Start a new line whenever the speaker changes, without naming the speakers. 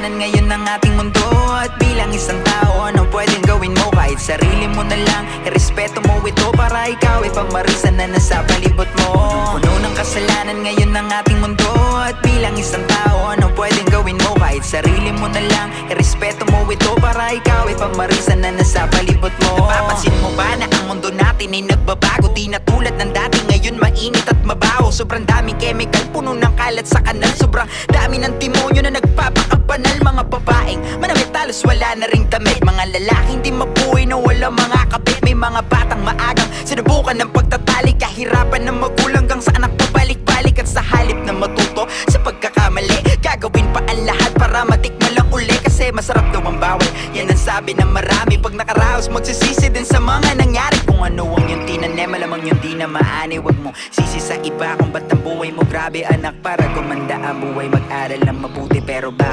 kasalanan ngayon ng ating mundo. At bilang isang tao, anong pwedeng gawin mo? Kahit sarili mo na lang, irespeto mo ito para ikaw ay pamarisan na nasa palibot mo. Puno ng kasalanan ngayon ng ating mundo. At bilang isang tao, anong pwedeng gawin mo? Kahit sarili mo na lang, irespeto mo ito para ikaw ay pamarisan na nasa palibot mo. Napapansin mo ba na ang mundo natin ay nagbabago? Di na tulad ng dati, ngayon mainit at mabaho. Sobrang daming chemical, puno ng kalat sa kanal. Sobrang dami ng demonyo na nagpapakabanal. Mga babaeng manamit, talos wala na ring damit. Mga lalaking di mabuhay na wala mga kabit. May mga batang maagang sinubukan ng pagtatalik. Kahirapan ng magulang gang sa anak pabalik-balik. At sa halip na matuto sa pagkakamali, gagawin pa ang lahat para matikman lang uli. Kasi masarap daw ang bawal, yan ang sabi ng marami. Pag nakaraos magsisisi din sa mga nangyari. Kung ano ang yung tinanim, malamang yung di na maani. Huwag mo sisi sa iba kung ba't ang buhay mo grabe anak. Para gumanda ang buhay, mag-aral ng mabuti. Pero ba